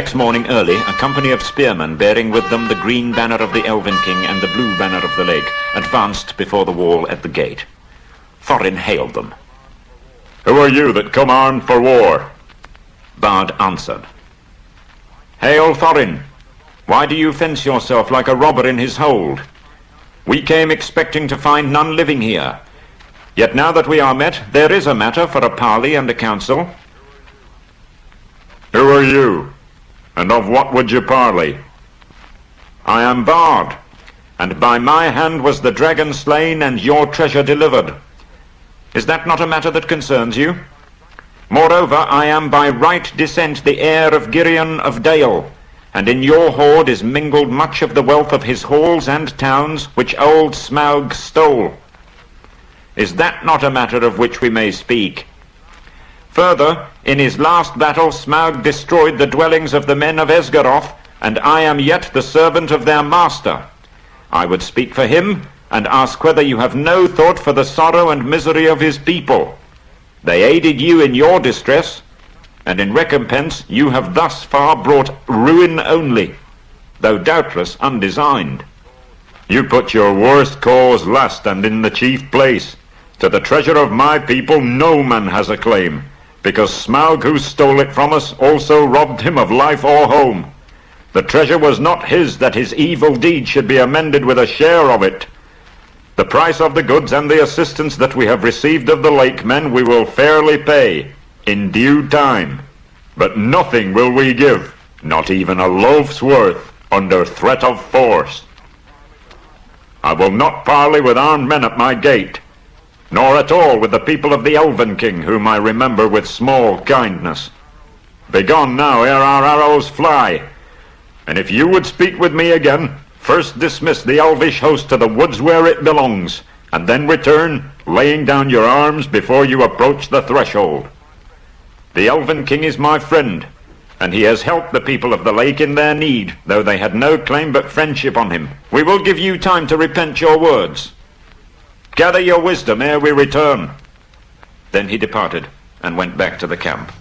next morning early, a company of spearmen bearing with them the green banner of the Elvenking and the blue banner of the lake advanced before the wall at the gate. Thorin hailed them. "Who are you that come armed for war?" Bard answered. Hail, Thorin! Why do you fence yourself like a robber in his hold? We came expecting to find none living here. Yet now that we are met, there is a matter for a parley and a council. "Who are you? And of what would you parley?" I am Bard, and by my hand was the dragon slain and your treasure delivered. Is that not a matter that concerns you? Moreover, I am by right descent the heir of Girion of Dale, and in your hoard is mingled much of the wealth of his halls and towns, which old Smaug stole. Is that not a matter of which we may speak? Further, in his last battle Smaug destroyed the dwellings of the men of Esgaroth, and I am yet the servant of their master. I would speak for him, and ask whether you have no thought for the sorrow and misery of his people. They aided you in your distress, and in recompense you have thus far brought ruin only, though doubtless undesigned. You put your worst cause last and in the chief place. To the treasure of my people no man has a claim, because Smaug, who stole it from us, also robbed him of life or home. The treasure was not his, that his evil deed should be amended with a share of it. The price of the goods and the assistance that we have received of the lake men we will fairly pay, in due time. But nothing will we give, not even a loaf's worth, under threat of force. I will not parley with armed men at my gate, nor at all with the people of the Elvenking, whom I remember with small kindness. Begone now, ere our arrows fly, and if you would speak with me again, first dismiss the elvish host to the woods where it belongs, and then return, laying down your arms before you approach the threshold. The Elvenking is my friend, and he has helped the people of the lake in their need, though they had no claim but friendship on him. We will give you time to repent your words. Gather your wisdom ere we return." Then he departed, and went back to the camp.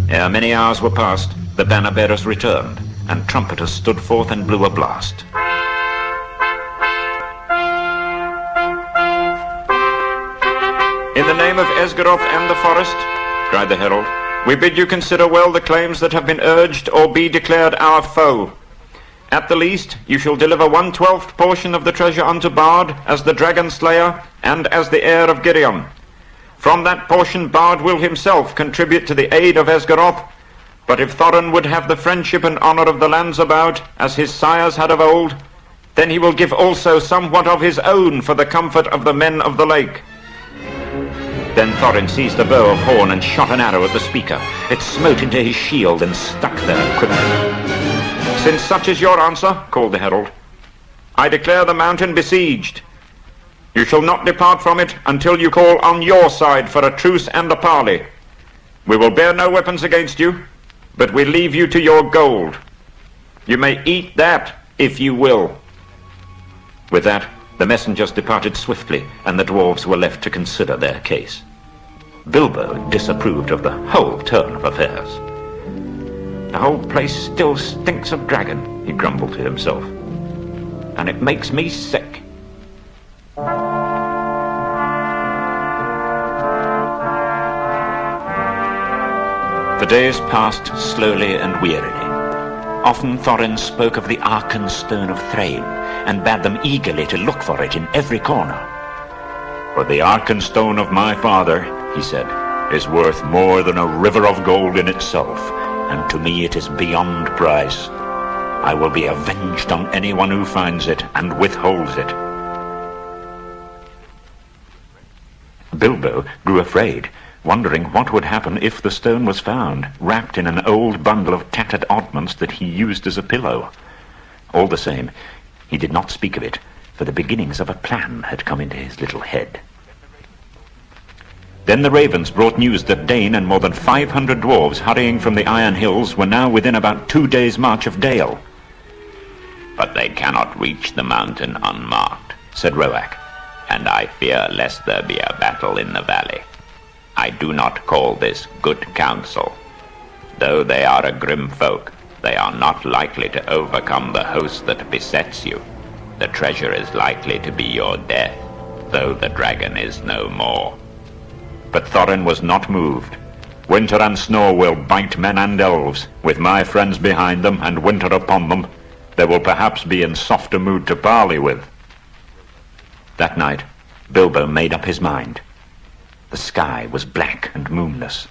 Ere many hours were past, the banner-bearers returned, and trumpeters stood forth and blew a blast. "In the name of Esgaroth and the forest," cried the herald, "we bid you consider well the claims that have been urged or be declared our foe. At the least, you shall deliver 1/12 portion of the treasure unto Bard as the dragon slayer and as the heir of Girion. From that portion Bard will himself contribute to the aid of Esgaroth, but if Thorin would have the friendship and honor of the lands about, as his sires had of old, then he will give also somewhat of his own for the comfort of the men of the lake." Then Thorin seized a bow of horn and shot an arrow at the speaker. It smote into his shield and stuck there quivering. "Since such is your answer," called the herald, "I declare the mountain besieged. You shall not depart from it until you call on your side for a truce and a parley. We will bear no weapons against you, but we leave you to your gold. You may eat that if you will." With that, the messengers departed swiftly, and the dwarves were left to consider their case. Bilbo disapproved of the whole turn of affairs. "The whole place still stinks of dragon," he grumbled to himself, "and it makes me sick." The days passed slowly and wearily. Often Thorin spoke of the Arkan Stone of Thrain, and bade them eagerly to look for it in every corner. "For the Arkan Stone of my father," he said, "is worth more than a river of gold in itself, and to me it is beyond price. I will be avenged on anyone who finds it and withholds it." Bilbo grew afraid, wondering what would happen if the stone was found, wrapped in an old bundle of tattered oddments that he used as a pillow. All the same, he did not speak of it, for the beginnings of a plan had come into his little head. Then the ravens brought news that Dane and more than 500 dwarves hurrying from the Iron Hills were now within about 2 days' march of Dale. "But they cannot reach the mountain unmarked," said Roak, "and I fear lest there be a battle in the valley. I do not call this good counsel." Though they are a grim folk, they are not likely to overcome the host that besets you. The treasure is likely to be your death, though the dragon is no more." But Thorin was not moved. "Winter and snow will bite men and elves. With my friends behind them and winter upon them, they will perhaps be in softer mood to parley with." That night, Bilbo made up his mind. The sky was black and moonless.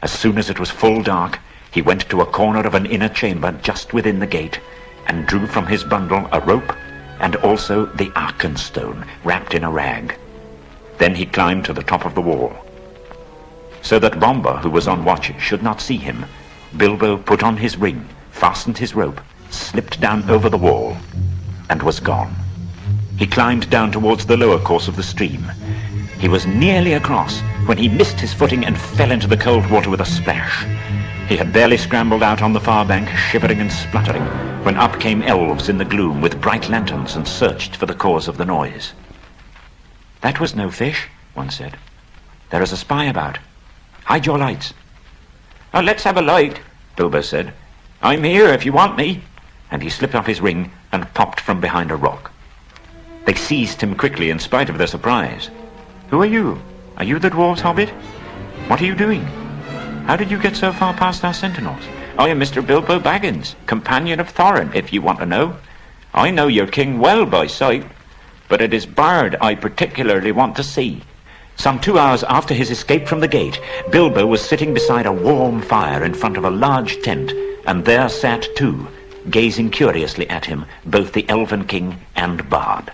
As soon as it was full dark, he went to a corner of an inner chamber just within the gate and drew from his bundle a rope and also the Arkenstone wrapped in a rag. Then he climbed to the top of the wall. So that Bombur, who was on watch, should not see him, Bilbo put on his ring, fastened his rope, slipped down over the wall, and was gone. He climbed down towards the lower course of the stream. He was nearly across when he missed his footing and fell into the cold water with a splash. He had barely scrambled out on the far bank, shivering and spluttering, when up came elves in the gloom with bright lanterns and searched for the cause of the noise. "That was no fish," one said. "There is a spy about. Hide your lights." "Oh, let's have a light," Bilbo said. "I'm here if you want me." And he slipped off his ring and popped from behind a rock. They seized him quickly in spite of their surprise. "Who are you? Are you the dwarves' hobbit? What are you doing? How did you get so far past our sentinels?" "I am Mr. Bilbo Baggins, companion of Thorin, if you want to know. I know your king well by sight, but it is Bard I particularly want to see." Some 2 hours after his escape from the gate, Bilbo was sitting beside a warm fire in front of a large tent, and there sat too, gazing curiously at him, both the Elvenking and Bard.